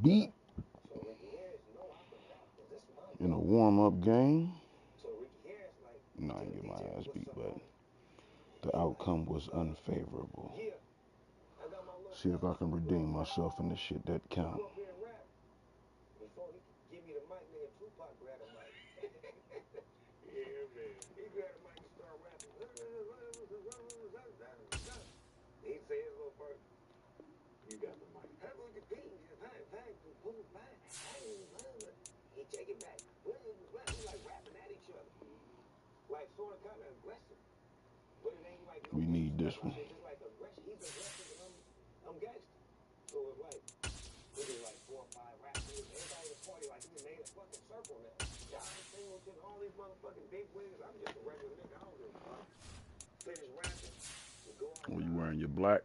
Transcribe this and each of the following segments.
beat in a warm-up game. No, I didn't get my ass beat, but the outcome was unfavorable. See if I can redeem myself in the shit that count. We need this one. Were you wearing your black?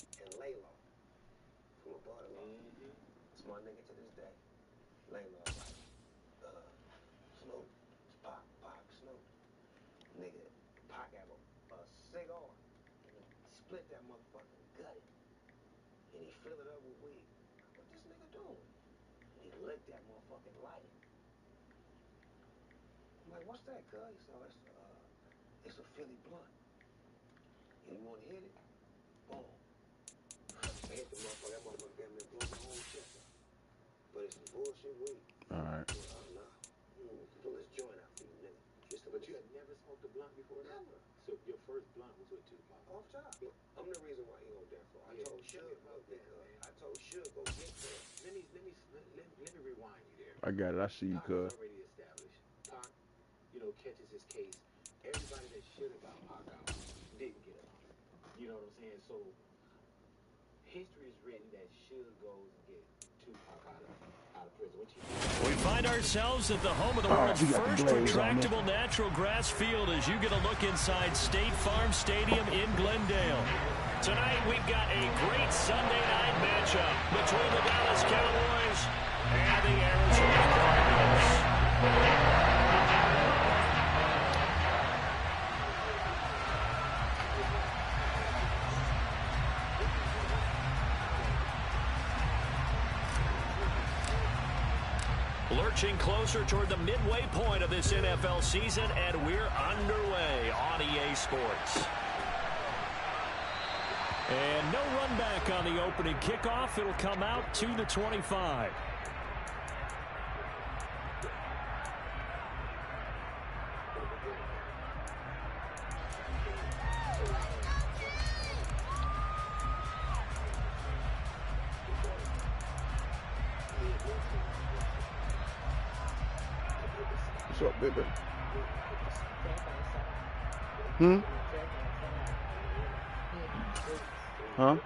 What's that, cuz? So it's a Philly blunt. You want to hit it? Boom. I hit the motherfucker. That motherfucker got me blow my whole chest up. But it's some bullshit weed. All right. Nah. Pull this joint out for you, nigga. But you had never smoked a blunt before? Never. So your first blunt was with Tupac? Off top. I'm the reason why he on death row. I told Suge about that, man. I told Suge go get that. Let me rewind you there. I got it. I see you, cuz. Already established. Pac, catches his case. Everybody that should have got Pac out didn't get him out. You know what I'm saying? So history is written that Suge goes and get Tupac out of prison. We find ourselves at the home of the world's first retractable natural grass field as you get a look inside State Farm Stadium in Glendale. Tonight we've got a great Sunday night matchup between the Dallas Cowboys and the Arizona Cardinals. Lurching closer toward the midway point of this NFL season, and we're underway on EA Sports. And no run back on the opening kickoff. It'll come out to the 25. What's up, baby? Huh?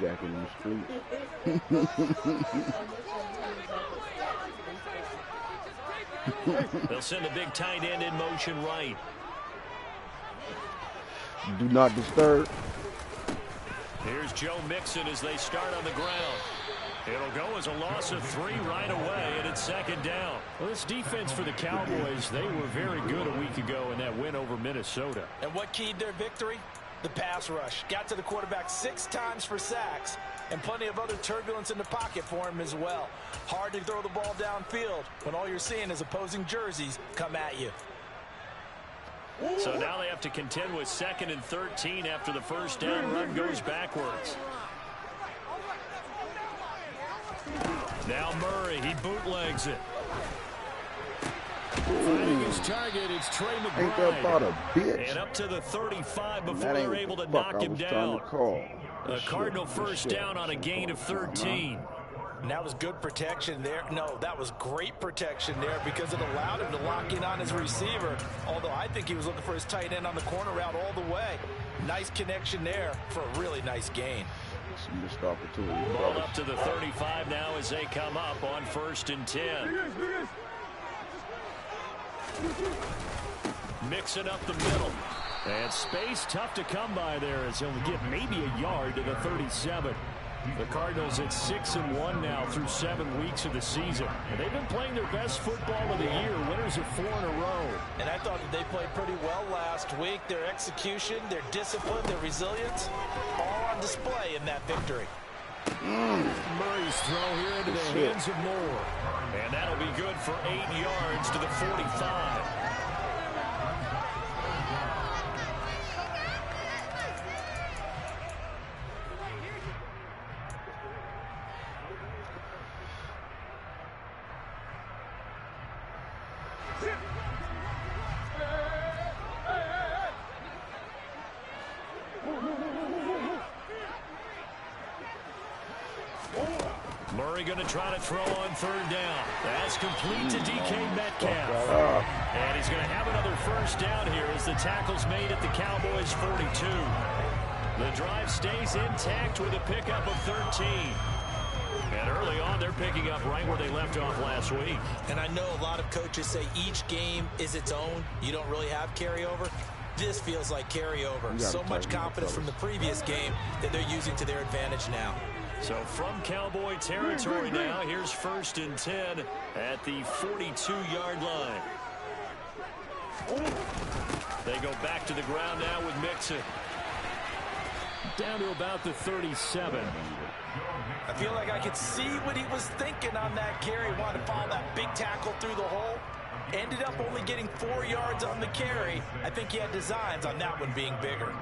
Jack in the streets. They'll send a big tight end in motion right. Do not disturb. Here's Joe Mixon as they start on the ground. It'll go as a loss of 3 right away, and it's second down. Well, this defense for the Cowboys, they were very good a week ago in that win over Minnesota. And what keyed their victory? The pass rush. Got to the quarterback 6 times for sacks, and plenty of other turbulence in the pocket for him as well. Hard to throw the ball downfield when all you're seeing is opposing jerseys come at you. So now they have to contend with 2nd and 13 after the first down run goes backwards. Now Murray, he bootlegs it. Finding his target, it's Trey McBride. Ain't that about a bitch? And up to the 35 before they're able to knock him down. A Cardinal first down on a gain of 13. And that was good protection there. No, that was great protection there because it allowed him to lock in on his receiver. Although I think he was looking for his tight end on the corner route all the way. Nice connection there for a really nice gain. Missed opportunity. Ball up to the 35 now as they come up on 1st and 10. Mixing up the middle. And space tough to come by there as he'll get maybe a yard to the 37. The Cardinals at 6-1 now through 7 weeks of the season. And they've been playing their best football of the year, winners of 4 in a row. And I thought that they played pretty well last week. Their execution, their discipline, their resilience, all on display in that victory. Murray's throw here into the hands of Moore. And that'll be good for 8 yards to the 45. Murray going to try to throw on 3rd down. That's complete to DK Metcalf. And he's going to have another first down here as the tackle's made at the Cowboys' 42. The drive stays intact with a pickup of 13. And early on, they're picking up right where they left off last week. And I know a lot of coaches say each game is its own. You don't really have carryover. This feels like carryover. So much confidence from the previous game that they're using to their advantage now. So from Cowboy territory now, here's 1st and 10 at the 42-yard line. They go back to the ground now with Mixon. Down to about the 37. I feel like I could see what he was thinking on that carry. Wanted to follow that big tackle through the hole. Ended up only getting 4 yards on the carry. I think he had designs on that one being bigger.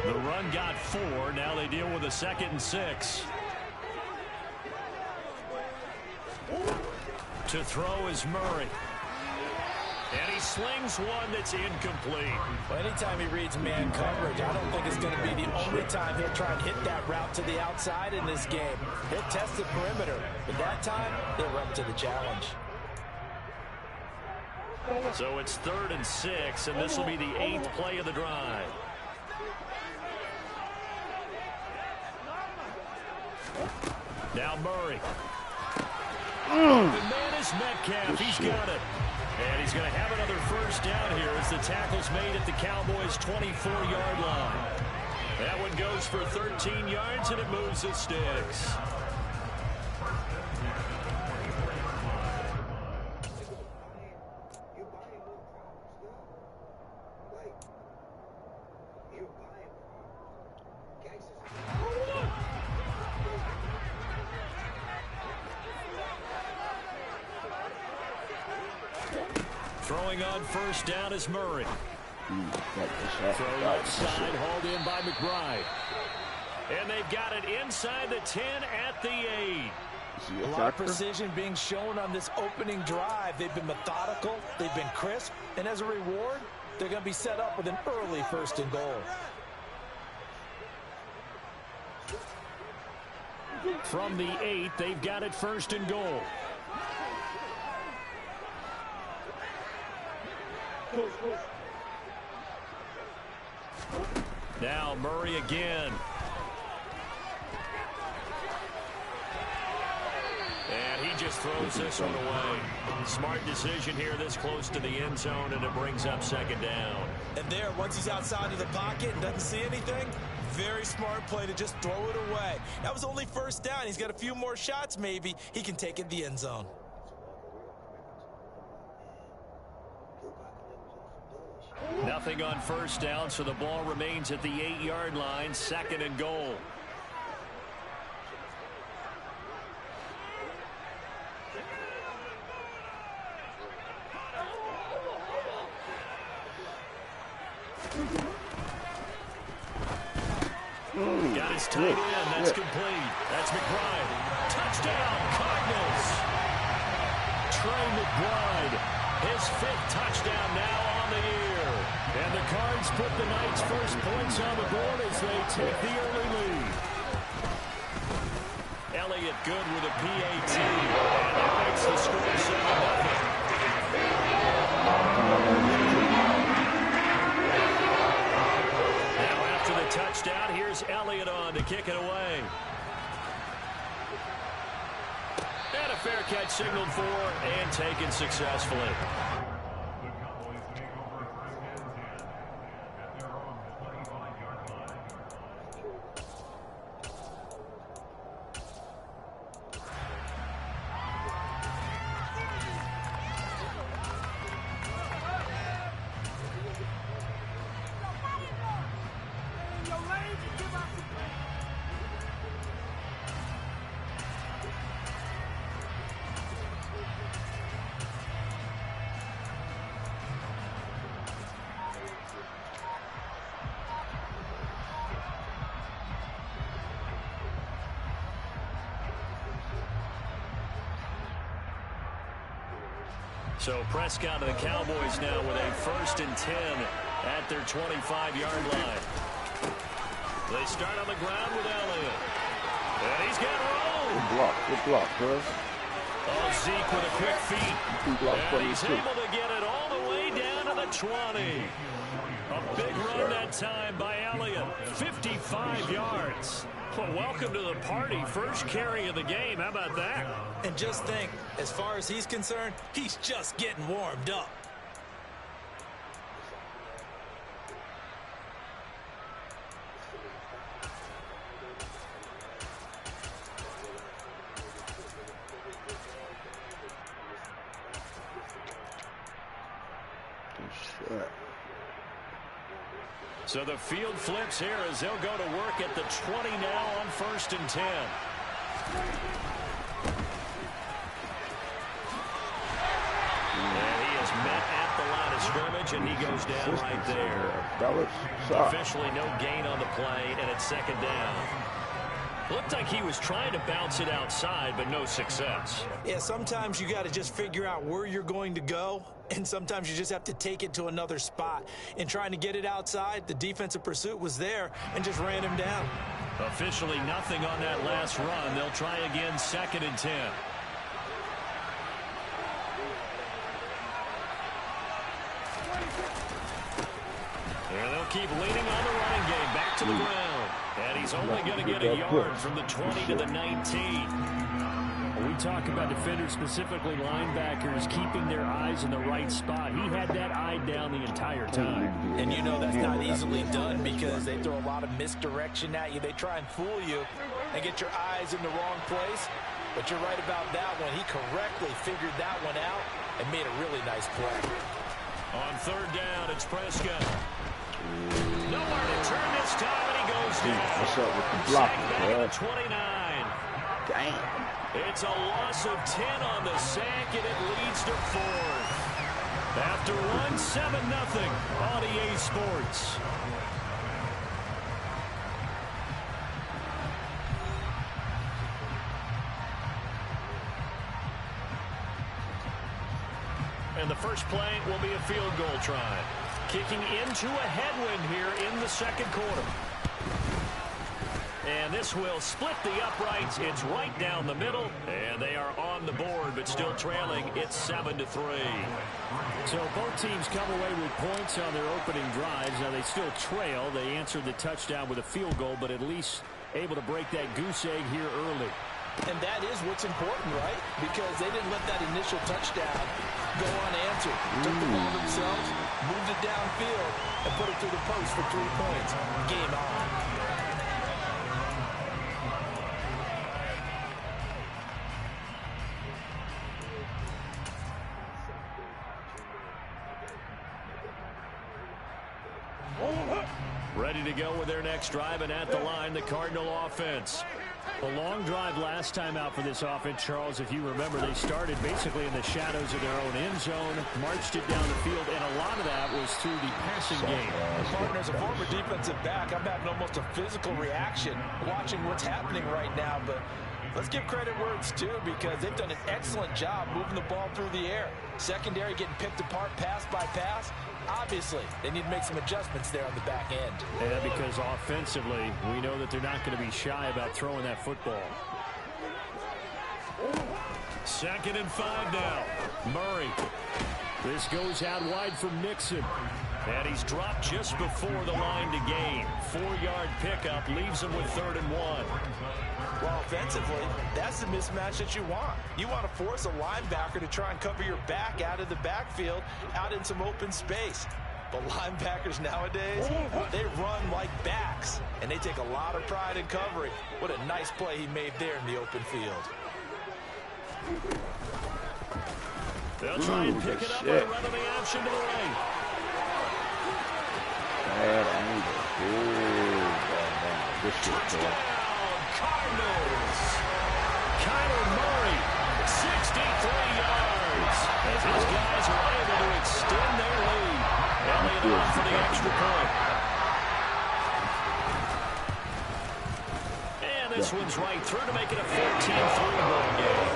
The run got 4. Now they deal with a 2nd and 6. To throw is Murray. And he slings one that's incomplete. Well, anytime he reads man coverage, I don't think it's going to be the only time he'll try and hit that route to the outside in this game. He'll test the perimeter, but that time, he'll run to the challenge. So it's 3rd and 6, and this will be the 8th play of the drive. Now Murray. The man is Metcalf. He's got it. And he's going to have another first down here as the tackle's made at the Cowboys' 24-yard line. That one goes for 13 yards, and it moves the sticks. Throwing on first down is Murray. Throw left side, hauled in by McBride. And they've got it inside the 10 at the 8. A lot of precision being shown on this opening drive. They've been methodical, they've been crisp, and as a reward, they're going to be set up with an early 1st and goal. From the 8, they've got it 1st and goal. Now Murray again. And he just throws this one away. Smart decision here this close to the end zone, and it brings up 2nd down. And there, once he's outside of the pocket and doesn't see anything, very smart play to just throw it away. That was only 1st down. He's got a few more shots maybe. He can take it the end zone. Nothing on first down, so the ball remains at the 8-yard line, 2nd and goal. Got his tight end. That's complete. That's McBride. Touchdown, Cardinals. Trey McBride, his 5th touchdown now on the year. And the Cards put the Knights' first points on the board as they take the early lead. Elliott good with a PAT. And that makes the score 7-0. Now after the touchdown, here's Elliott on to kick it away. And a fair catch signaled for and taken successfully. So Prescott and the Cowboys now with a 1st and 10 at their 25-yard line. They start on the ground with Elliott. And he's got room. Good block, cuz. Oh, Zeke with a quick feet. And he's able to get it all the way down to the 20. A big run that time by Elliott. 55 yards. Well, welcome to the party. First carry of the game. How about that? And just think, as far as he's concerned, he's just getting warmed up. So the field flips here as they'll go to work at the 20 now on 1st and 10. And he is met at the line of scrimmage, and he goes down right there. Officially no gain on the play, and it's 2nd down. Looked like he was trying to bounce it outside, but no success. Yeah, sometimes you got to just figure out where you're going to go, and sometimes you just have to take it to another spot. In trying to get it outside, the defensive pursuit was there and just ran him down. Officially nothing on that last run. They'll try again, 2nd and 10. And they'll keep leaning on the running game. Back to the ground. And he's only going to get a yard from the 20 to the 19. We talk about defenders, specifically linebackers, keeping their eyes in the right spot. He had that eye down the entire time. And you know that's not easily done because they throw a lot of misdirection at you. They try and fool you and get your eyes in the wrong place. But you're right about that one. He correctly figured that one out and made a really nice play. On 3rd down, it's Prescott. Nowhere to turn this time, and he goes down. What's up with the blocking, bro? 29. Damn. It's a loss of 10 on the sack, and it leads to 4th. After one, 7-0 on EA Sports. And the first play will be a field goal try. Kicking into a headwind here in the 2nd quarter. And this will split the uprights. It's right down the middle. And they are on the board, but still trailing. It's 7-3. So both teams come away with points on their opening drives. Now they still trail. They answered the touchdown with a field goal, but at least able to break that goose egg here early. And that is what's important, right? Because they didn't let that initial touchdown go unanswered. Took the ball themselves, moved it downfield, and put it through the post for 3 points. Game on. Ready to go with their next drive, and at the line, the Cardinal offense. A long drive last time out for this offense, Charles. If you remember, they started basically in the shadows of their own end zone, marched it down the field, and a lot of that was through the passing game. Partner, as a former defensive back, I'm having almost a physical reaction watching what's happening right now, but let's give credit where it's due because they've done an excellent job moving the ball through the air. Secondary getting picked apart pass by pass. Obviously, they need to make some adjustments there on the back end. Yeah, because offensively, we know that they're not going to be shy about throwing that football. 2nd and 5 now. Murray. This goes out wide for Mixon. And he's dropped just before the line to gain. 4-yard pickup leaves him with 3rd and 1. Well, offensively, that's the mismatch that you want. You want to force a linebacker to try and cover your back out of the backfield, out in some open space. But linebackers nowadays, they run like backs, and they take a lot of pride in covering. What a nice play he made there in the open field. They'll try and pick it up by running the option to the right. Bad angle. Good shit, Touchdown, Cardinals. Kyler Murray, 63 yards. As his guys are able to extend their lead. Elliott on for the extra point. And this one's right through to make it a 14-3 ball game.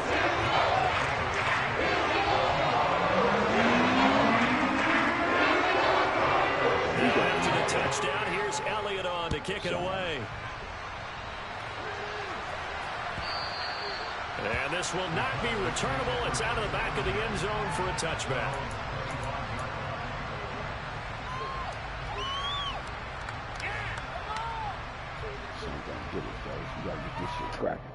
After the touchdown, here's Elliott on to kick it away. And this will not be returnable. It's out of the back of the end zone for a touchback. You gotta get this shit cracking.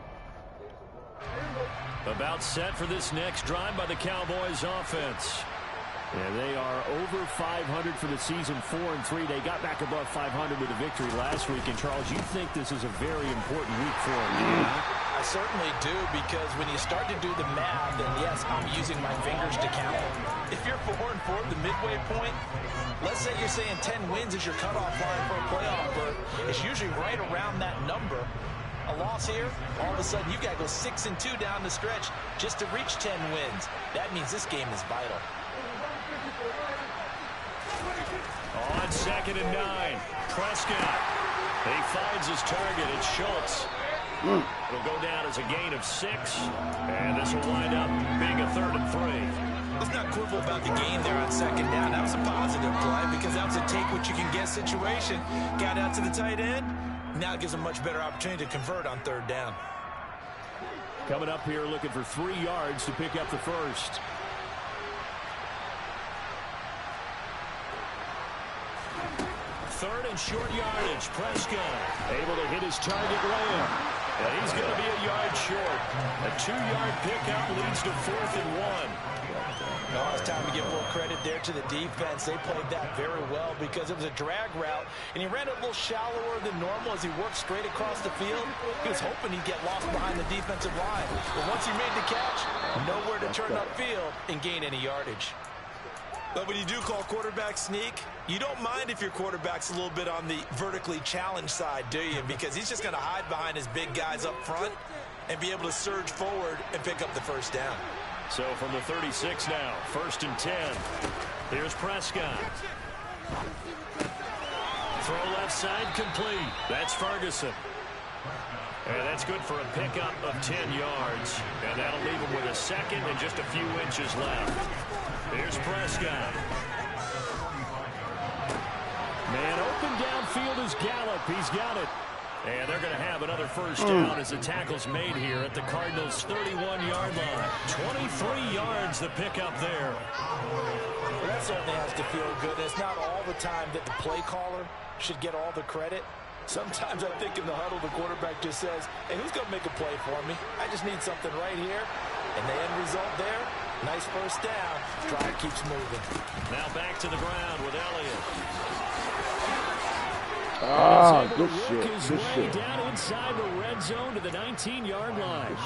About set for this next drive by the Cowboys offense. Yeah, they are over 500 for the season, 4-3. They got back above 500 with a victory last week. And, Charles, you think this is a very important week for them? I certainly do, because when you start to do the math, and yes, I'm using my fingers to count. If you're 4-4 at the midway point, let's say you're saying 10 wins is your cutoff line for a playoff berth. It's usually right around that number. A loss here, all of a sudden you've got to go 6-2 down the stretch just to reach 10 wins. That means this game is vital. On 2nd and 9, Prescott. He finds his target. It's Schultz. It'll go down as a gain of 6, and this will wind up being a 3rd and 3. Let's not quibble about the gain there on 2nd down. That was a positive play because that was a take-what-you-can-get situation. Got out to the tight end. Now it gives a much better opportunity to convert on 3rd down. Coming up here looking for 3 yards to pick up the first. Third and short yardage. Prescott Able to hit his target Lamb. and he's going to be a yard short. A 2-yard pickup leads to 4th and 1. No, it's time to give more credit there to the defense. They played that very well because it was a drag route, and he ran it a little shallower than normal as he worked straight across the field. He was hoping he'd get lost behind the defensive line. But once he made the catch, nowhere to turn upfield and gain any yardage. But when you do call quarterback sneak, you don't mind if your quarterback's a little bit on the vertically challenged side, do you? Because he's just going to hide behind his big guys up front and be able to surge forward and pick up the first down. So from the 36 now, 1st and 10. Here's Prescott. Throw left side complete. That's Ferguson. And that's good for a pickup of 10 yards. And that'll leave him with a 2nd and just a few inches left. Here's Prescott. Man open downfield is Gallup. He's got it. And they're going to have another first down as the tackle's made here at the Cardinals' 31-yard line. 23 yards the pickup there. Well, that certainly has to feel good. It's not all the time that the play caller should get all the credit. Sometimes I think in the huddle, the quarterback just says, hey, who's going to make a play for me? I just need something right here. And the end result there, nice first down. Drive keeps moving. Now back to the ground with Elliott. Good shit. Good shit. Down inside the red zone to the 19-yard line.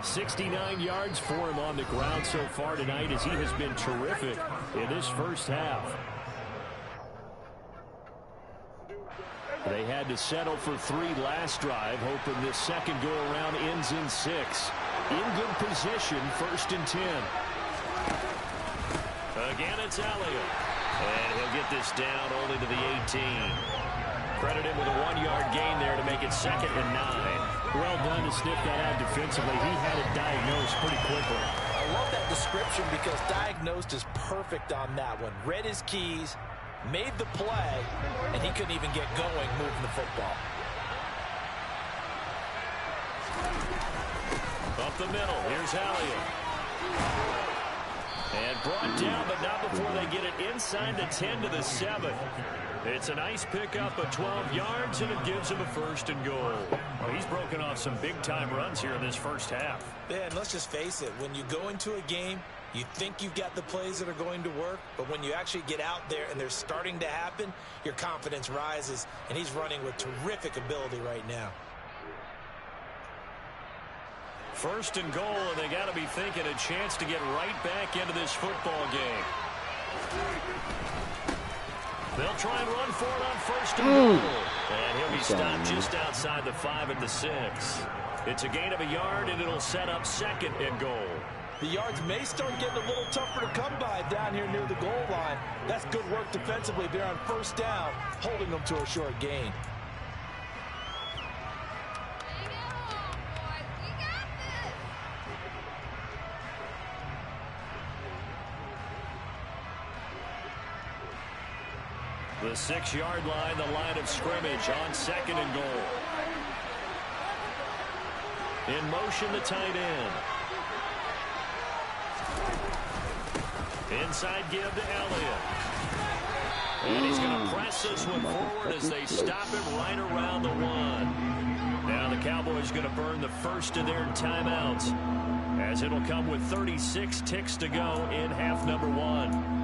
69 yards for him on the ground so far tonight as he has been terrific in this first half. They had to settle for 3 last drive, hoping this second go-around ends in 6. In good position, 1st and 10. Again, it's Elliott. And he'll get this down only to the 18. Credit him with a 1-yard gain there to make it 2nd and 9. Well done to sniff that out defensively. He had it diagnosed pretty quickly. I love that description because diagnosed is perfect on that one. Read his keys, made the play, and he couldn't even get going moving the football. Up the middle, here's Elliott. And brought down, but not before they get it inside the 10 to the 7. It's a nice pickup of 12 yards, and it gives him a 1st and goal. Well, he's broken off some big-time runs here in this first half. Yeah, and let's just face it, when you go into a game, you think you've got the plays that are going to work, but when you actually get out there and they're starting to happen, your confidence rises, and he's running with terrific ability right now. 1st and goal, and they got to be thinking a chance to get right back into this football game. They'll try and run for it on first and goal. And he'll be stopped just outside the 5 at the 6. It's a gain of a yard, and it'll set up second and goal. The yards may start getting a little tougher to come by down here near the goal line. That's good work defensively there on first down, holding them to a short gain. The 6-yard line, the line of scrimmage on second and goal. In motion, the tight end. Inside give to Elliott. And he's going to press this one forward as they stop him right around the 1. Now the Cowboys going to burn the first of their timeouts, as it'll come with 36 ticks to go in half number 1.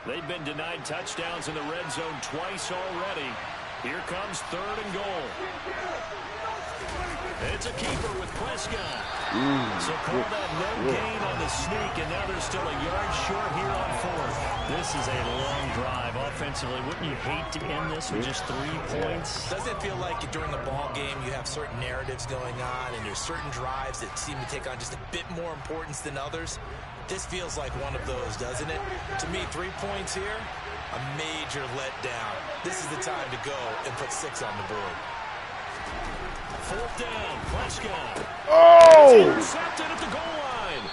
They've been denied touchdowns in the red zone twice already. Here comes third and goal. It's a keeper with Prescott. So call that no gain on the sneak, and now they're still a yard short here on fourth. This is a long drive offensively. Wouldn't you hate to end this with just 3 points? Doesn't it feel like during the ball game you have certain narratives going on, and there's certain drives that seem to take on just a bit more importance than others? This feels like one of those, doesn't it? To me, 3 points here, a major letdown. This is the time to go and put 6 on the board. Fourth down, Prescott. Oh! It's intercepted at the goal line.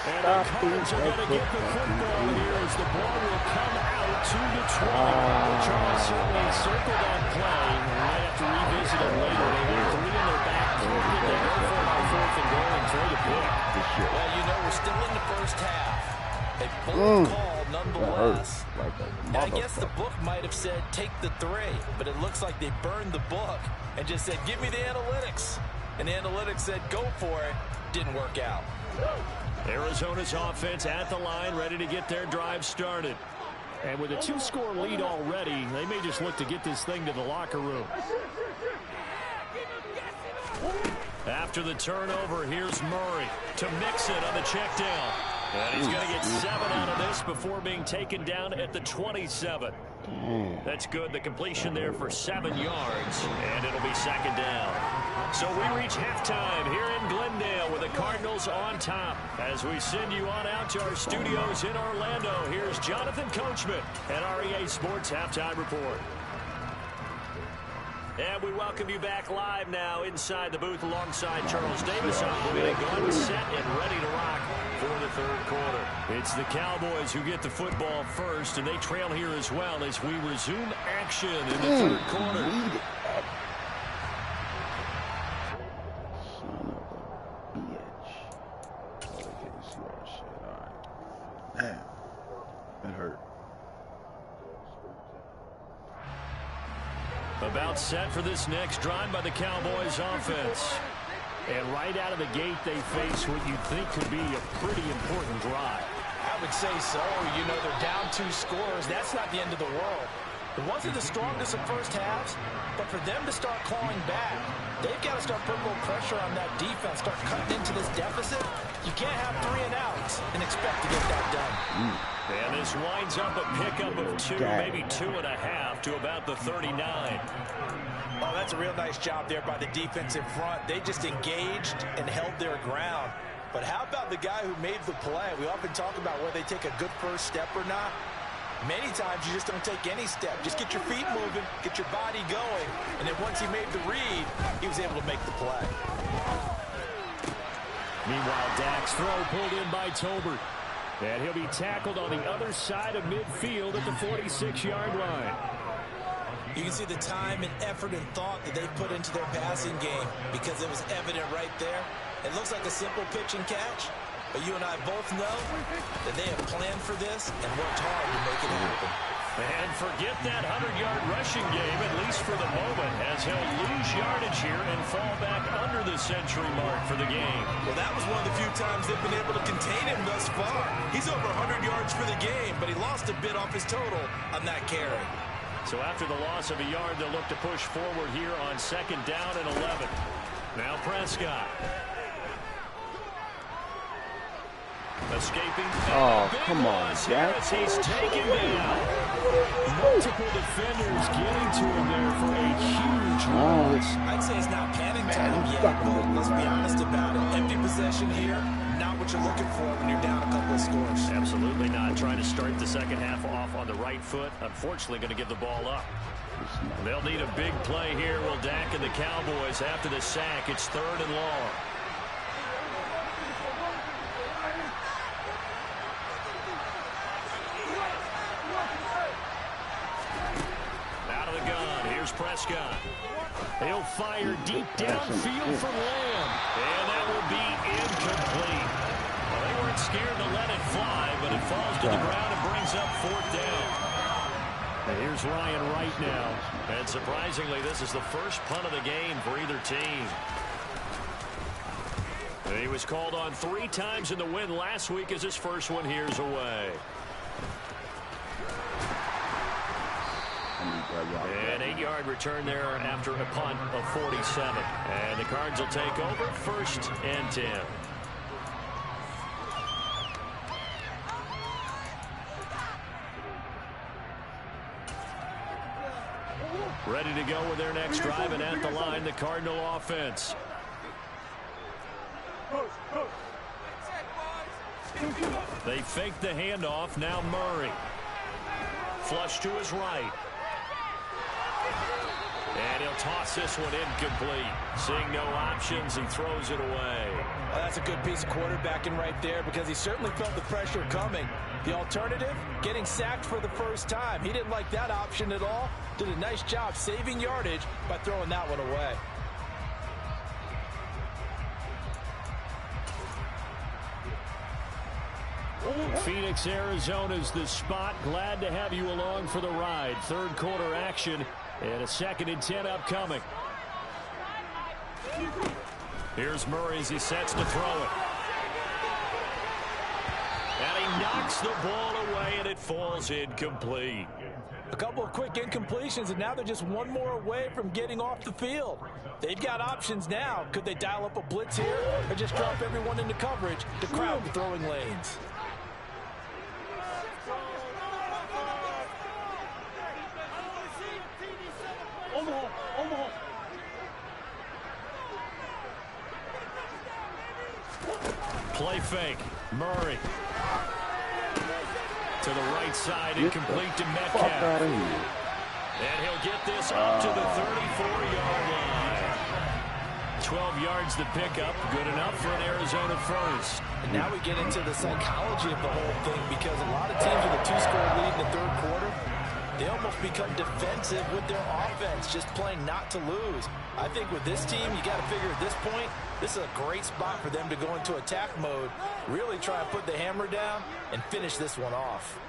And the Cards are going to get the football here as the ball will come out to the 20. Charles certainly circled that play. We might have to revisit it later. They have 3 in their back pocket. They go for it on fourth and goal and throw the pick. Well, you know, we're still in the first half. A bold call nonetheless. And I guess the book might have said take the 3, but it looks like they burned the book and just said give me the analytics. And the analytics said go for it. Didn't work out. Arizona's offense at the line, ready to get their drive started. And with a 2-score lead already, they may just look to get this thing to the locker room. After the turnover, here's Murray to mix it on the check down. And he's going to get 7 out of this before being taken down at the 27. That's good. The completion there for 7 yards, and it'll be second down. So we reach halftime here in Glendale with the Cardinals on top. As we send you on out to our studios in Orlando, here's Jonathan Coachman at REA Sports Halftime Report. And we welcome you back live now inside the booth alongside Charles Davis. Getting going, set, and ready to rock for the third quarter. It's the Cowboys who get the football first, and they trail here as well as we resume action in the third quarter. Son of a bitch. Okay, see our shit. All right. Damn. That hurt. About set for this next drive by the Cowboys offense. And right out of the gate, they face what you'd think could be a pretty important drive. I would say so. You know, they're down 2 scores. That's not the end of the world. It wasn't the strongest of first halves, but for them to start clawing back, they've got to start putting a little pressure on that defense, start cutting into this deficit. You can't have 3 and outs and expect to get that done. And this winds up a pickup of 2, maybe 2.5 to about the 39. Oh, that's a real nice job there by the defense in front. They just engaged and held their ground. But how about the guy who made the play? We often talk about whether they take a good first step or not. Many times you just don't take any step. Just get your feet moving, get your body going, and then once he made the read, he was able to make the play. Meanwhile, Dak's throw pulled in by Tolbert. And he'll be tackled on the other side of midfield at the 46-yard line. You can see the time and effort and thought that they put into their passing game because it was evident right there. It looks like a simple pitch and catch, but you and I both know that they have planned for this and worked hard to make it happen. And forget that 100-yard rushing game, at least for the moment, as he'll lose yardage here and fall back under the century mark for the game. Well, that was one of the few times they've been able to contain him thus far. He's over 100 yards for the game, but he lost a bit off his total on that carry. So after the loss of a yard, they'll look to push forward here on 2nd down and 11. Now Prescott. Escaping. Oh, come on, Jack. He's taken down. Multiple defenders getting to him there for a huge loss. I'd say it's not panic time yet, but let's be honest about it. Empty possession here, not what you're looking for when you're down a couple of scores. Absolutely not. Trying to start the second half off on the right foot. Unfortunately, going to give the ball up. They'll need a big play here. Will Dak and the Cowboys after the sack. It's 3rd and long. Prescott. He'll fire deep downfield for Lamb. And that will be incomplete. Well, they weren't scared to let it fly, but it falls to the ground and brings up 4th down. And here's Ryan Wright now. And surprisingly, this is the first punt of the game for either team. And he was called on 3 times in the win last week as his first one here's away. An 8-yard return there after a punt of 47. And the Cards will take over 1st and 10. Ready to go with their next drive, and at the line, the Cardinal offense. They fake the handoff. Now Murray. Flush to his right. And he'll toss this one incomplete. Seeing no options, he throws it away. Well, that's a good piece of quarterbacking right there because he certainly felt the pressure coming. The alternative, getting sacked for the first time. He didn't like that option at all. Did a nice job saving yardage by throwing that one away. Phoenix, Arizona's the spot. Glad to have you along for the ride. 3rd quarter action and a 2nd and 10 upcoming. Here's Murray as he sets to throw it. And he knocks the ball away and it falls incomplete. A couple of quick incompletions and now they're just one more away from getting off the field. They've got options now. Could they dial up a blitz here or just drop everyone into coverage to crowd the throwing lanes? Play fake. Murray. To the right side, incomplete to Metcalf. And he'll get this up to the 34-yard line. 12 yards the pickup. Good enough for an Arizona first. And now we get into the psychology of the whole thing because a lot of teams with a 2-score lead in the 3rd quarter, they almost become defensive with their offense, just playing not to lose. I think with this team, you got to figure at this point, this is a great spot for them to go into attack mode, really try and put the hammer down and finish this one off.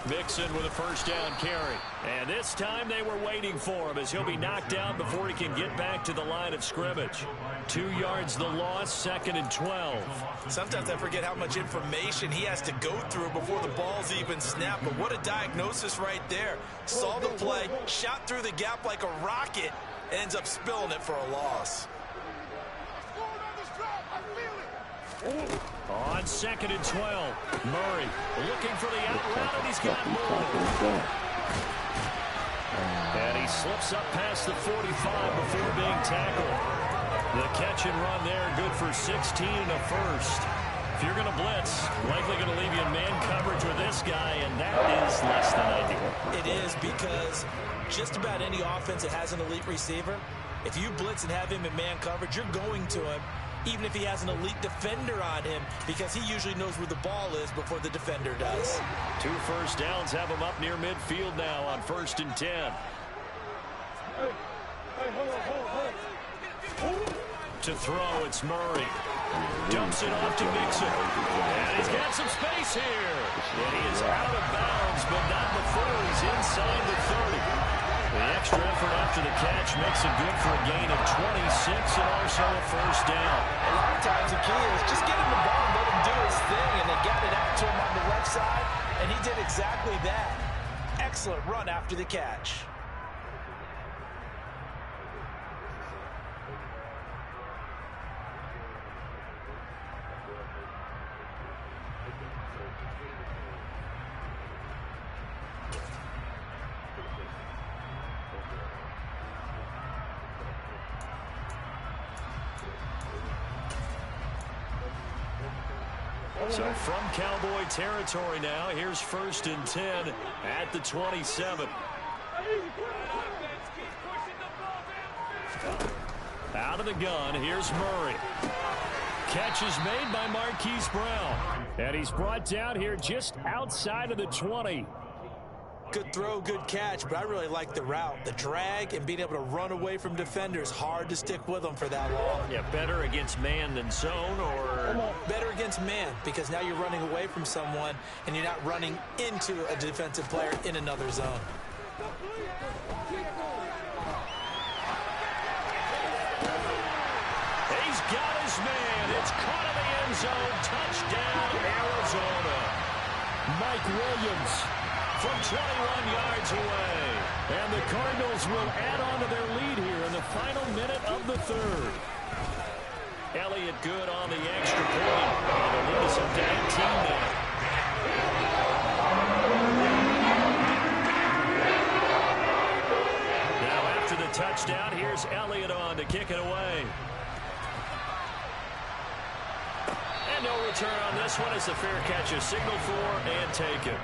Mixon with a 1st down carry. And this time they were waiting for him as he'll be knocked down before he can get back to the line of scrimmage. 2 yards the loss, 2nd and 12. Sometimes I forget how much information he has to go through before the ball's even snapped. But what a diagnosis right there. Saw the play, shot through the gap like a rocket, ends up spilling it for a loss. On 2nd and 12, Murray looking for the out route, and he's got more. And he slips up past the 45 before being tackled. The catch and run there, good for 16 and a first. If you're going to blitz, likely going to leave you in man coverage with this guy, and that is less than ideal. It is because just about any offense that has an elite receiver, if you blitz and have him in man coverage, you're going to him, even if he has an elite defender on him, because he usually knows where the ball is before the defender does. 2 first downs have him up near midfield now on 1st and 10. To throw, it's Murray. Dumps it off to Mixon. And he's got some space here. And he is out of bounds, but not before he's inside the 30. The extra effort after the catch makes it good for a gain of 26 and also a first down. A lot of times the key is just get him the ball and let him do his thing, and they got it out to him on the left side, and he did exactly that. Excellent run after the catch. So from Cowboy territory now, here's 1st and 10 at the 27. Out of the gun, here's Murray. Catch is made by Marquise Brown. And he's brought down here just outside of the 20. Good throw, good catch, but I really like the route. The drag and being able to run away from defenders, hard to stick with them for that long. Yeah, better against man than zone, or? Better against man, because now you're running away from someone and you're not running into a defensive player in another zone. He's got his man. It's caught in the end zone. Touchdown, Arizona. Mike Williams from 21 yards away. And the Cardinals will add on to their lead here in the final minute of the 3rd. Elliott good on the extra point. And the lead is up to 18 now. Now after the touchdown, here's Elliott on to kick it away. And no return on this one as the fair catch is signaled for and taken.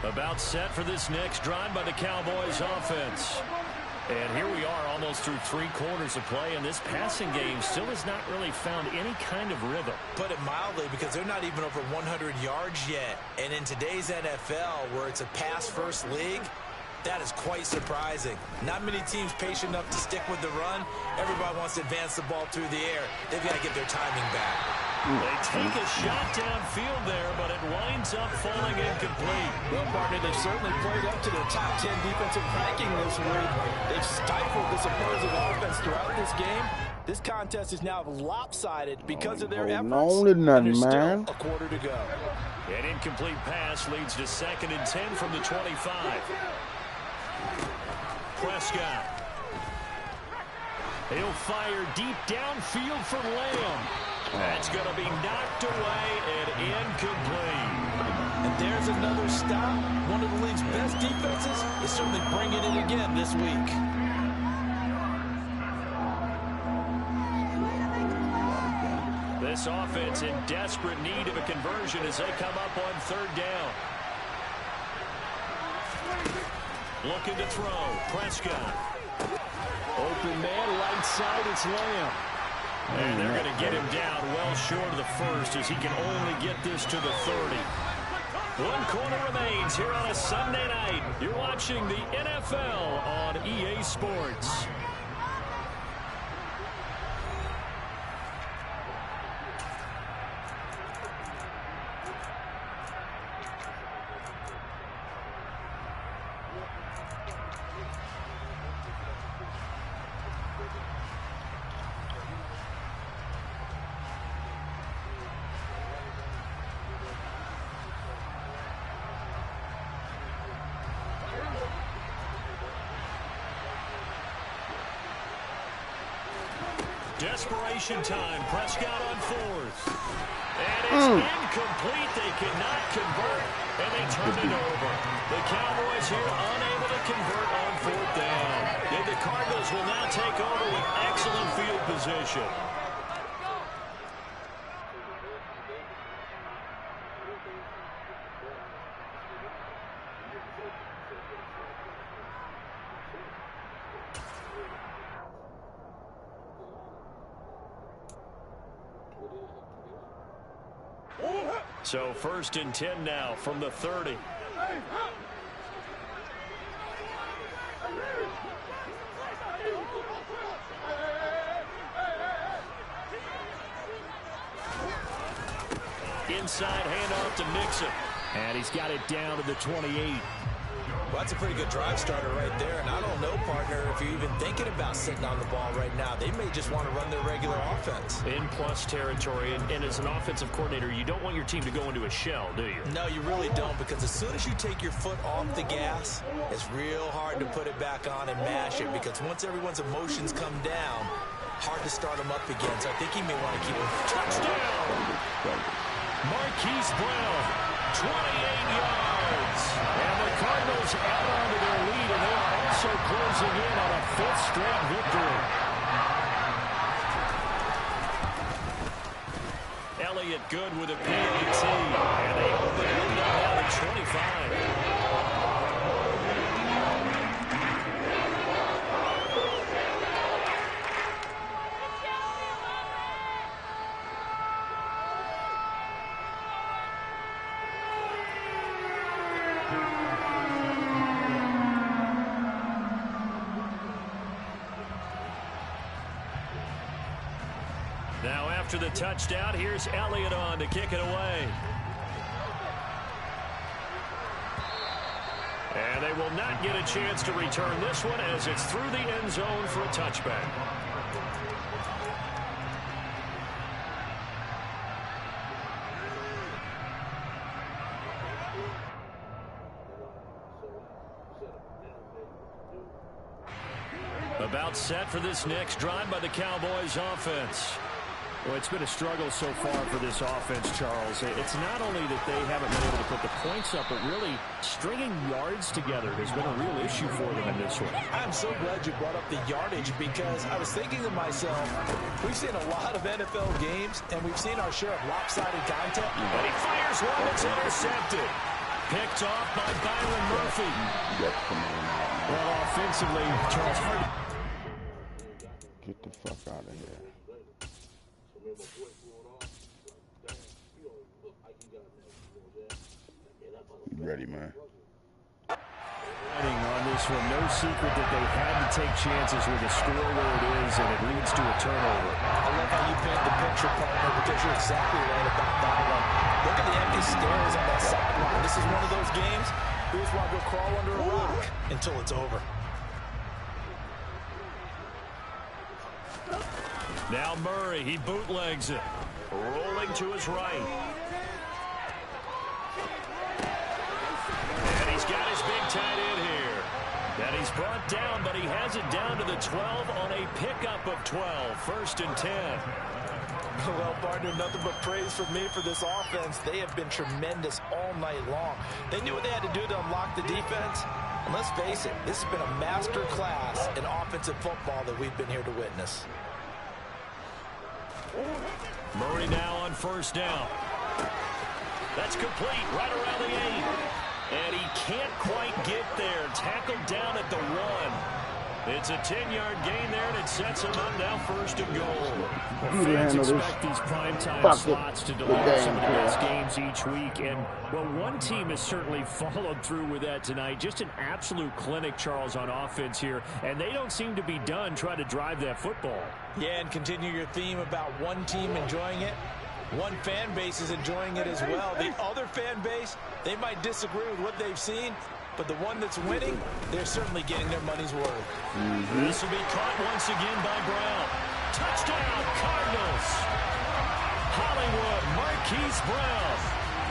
About set for this next drive by the Cowboys offense. And here we are almost through 3 quarters of play, and this passing game still has not really found any kind of rhythm. Put it mildly, because they're not even over 100 yards yet. And in today's NFL, where it's a pass-first league, that is quite surprising. Not many teams patient enough to stick with the run. Everybody wants to advance the ball through the air. They've got to get their timing back. They take a shot downfield there, but it winds up falling incomplete. Well, partner, they've certainly played up to their top 10 defensive ranking this week. They've stifled this opposing offense throughout this game. This contest is now lopsided because of their efforts. And there's still a quarter to go. An incomplete pass leads to 2nd and 10 from the 25. Prescott. He'll fire deep downfield for Lamb. That's going to be knocked away and incomplete. And there's another stop. One of the league's best defenses is certainly bringing it again this week. This offense in desperate need of a conversion as they come up on 3rd down. Looking to throw. Prescott. Open man, right side, it's Lamb. And they're going to get him down well short of the 1st as he can only get this to the 30. 1 quarter remains here on a Sunday night. You're watching the NFL on EA Sports. Desperation time. Prescott on 4th. And it's incomplete. They cannot convert, and they turn it over. The Cowboys here unable to convert on 4th down. And the Cardinals will now take over with excellent field position. So 1st and 10 now from the 30. Inside handoff to Mixon. And he's got it down to the 28. Well, that's a pretty good drive starter right there. And I don't know, partner, if you're even thinking about sitting on the ball right now. They may just want to run their regular offense. In plus territory. And as an offensive coordinator, you don't want your team to go into a shell, do you? No, you really don't, because as soon as you take your foot off the gas, it's real hard to put it back on and mash it, because once everyone's emotions come down, hard to start them up again. So I think he may want to keep it. Touchdown! Marquise Brown, 28 yards. And the Cardinals add on to their lead, and they are also closing in on a 5th straight victory. Elliott good with a PAT, and they open it up now to 25. Now after the touchdown, here's Elliott on to kick it away. And they will not get a chance to return this one as it's through the end zone for a touchback. About set for this next drive by the Cowboys offense. Well, it's been a struggle so far for this offense, Charles. It's not only that they haven't been able to put the points up, but really stringing yards together has been a real issue for them in this one. I'm so glad you brought up the yardage, because I was thinking to myself, we've seen a lot of NFL games, and we've seen our share of lopsided content. And he fires one that's intercepted. Picked off by Byron Murphy. Well, offensively, Charles, hard. Get the fuck out of here. You ready, man? On this one, no secret that they had to take chances with the score where it is, and it leads to a turnover. I love how you paint the picture, partner, because you're exactly right about that one. Look at the empty stairs on that sideline. This is one of those games you just want to go crawl under a rock until it's over. Now Murray, he bootlegs it. Rolling to his right. And he's got his big tight end here. And he's brought down, but he has it down to the 12 on a pickup of 12. 1st and 10. Well, partner, nothing but praise from me for this offense. They have been tremendous all night long. They knew what they had to do to unlock the defense. And let's face it, this has been a master class in offensive football that we've been here to witness. Murray now on 1st down. That's complete right around the 8. And he can't quite get there. Tackled down at the 1. It's a 10-yard gain there, and it sets him up now 1st and goal. Fans expect these primetime slots to deliver some of the best games each week. And, well, one team has certainly followed through with that tonight. Just an absolute clinic, Charles, on offense here. And they don't seem to be done trying to drive that football. Yeah, and continue your theme about one team enjoying it. One fan base is enjoying it as well. The other fan base, they might disagree with what they've seen, but the one that's winning, they're certainly getting their money's worth. This will be caught once again by Brown. Touchdown, Cardinals. Hollywood, Marquise Brown.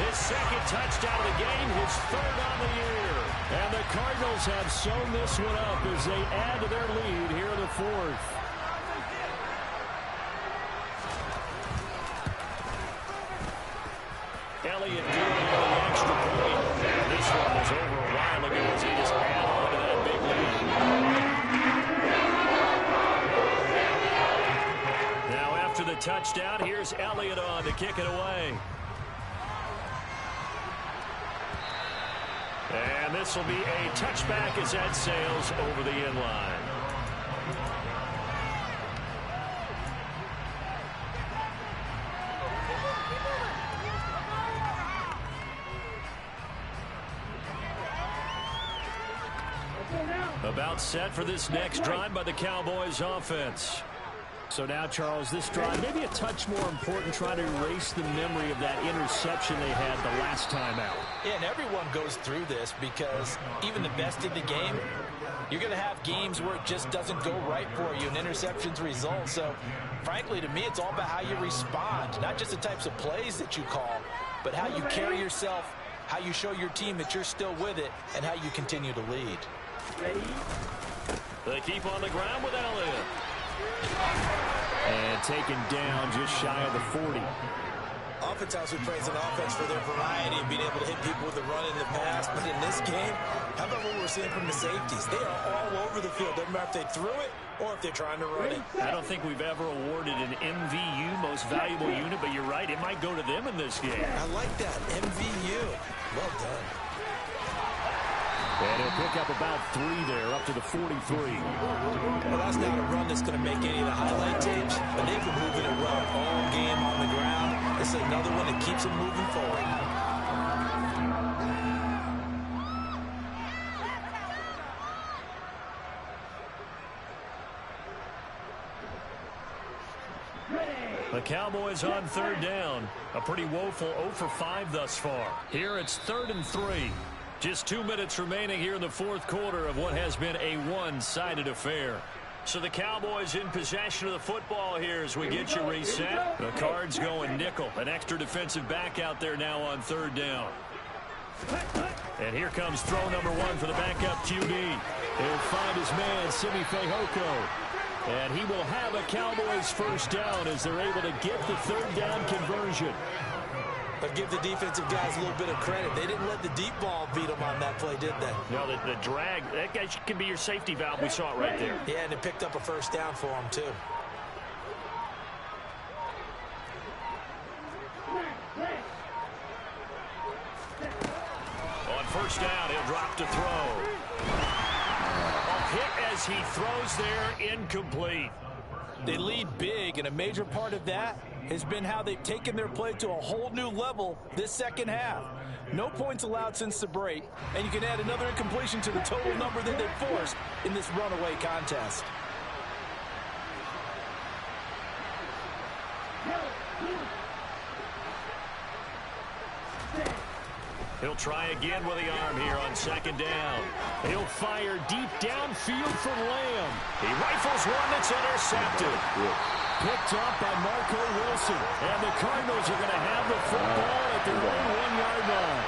His 2nd touchdown of the game, his 3rd on the year. And the Cardinals have sewn this one up as they add to their lead here in the 4th. Elliott doing the extra point. This one was over a while ago as he just added on to that big lead. Now after the touchdown, here's Elliott on to kick it away. And this will be a touchback as that sails over the end line. gets set for this next drive by the Cowboys offense. So now, Charles, this drive, maybe a touch more important, trying to erase the memory of that interception they had the last time out. Yeah, and everyone goes through this because even the best in the game, you're going to have games where it just doesn't go right for you and interceptions result. So, frankly, to me, it's all about how you respond, not just the types of plays that you call, but how you carry yourself, how you show your team that you're still with it, and how you continue to lead. They keep on the ground with Elliott. And taken down just shy of the 40. Oftentimes we praise an offense for their variety and being able to hit people with the run in the pass. But in this game, how about what we're seeing from the safeties? They are all over the field. Doesn't matter if they threw it or if they're trying to run it. I don't think we've ever awarded an MVU, most valuable unit, but you're right, it might go to them in this game. I like that, MVU. Well done. And he'll pick up about 3 there, up to the 43. Well, that's not a run that's going to make any of the highlight tapes, but they've been moving it well all game on the ground. This is another one that keeps them moving forward. The Cowboys on third down. A pretty woeful 0 for 5 thus far. Here it's 3rd and 3. Just 2 minutes remaining here in the fourth quarter of what has been a one-sided affair. So the Cowboys in possession of the football here as we get you reset. The Cards going nickel. An extra defensive back out there now on third down. And here comes throw number 1 for the backup QB. He'll find his man, Simi Fehoko. And he will have a Cowboys first down as they're able to get the third down conversion. But give the defensive guys a little bit of credit. They didn't let the deep ball beat them on that play, did they? No, the drag, that guy could be your safety valve. We saw it right there. Yeah, and it picked up a first down for them, too. On first down, he'll drop to throw. A hit as he throws there, incomplete. They lead big, and a major part of that has been how they've taken their play to a whole new level this second half. No points allowed since the break, and you can add another incompletion to the total number that they've forced in this runaway contest. He'll try again with the arm here on second down. He'll fire deep downfield for Lamb. He rifles one that's intercepted. Picked up by Marco Wilson. And the Cardinals are going to have the football at their own 1-yard line.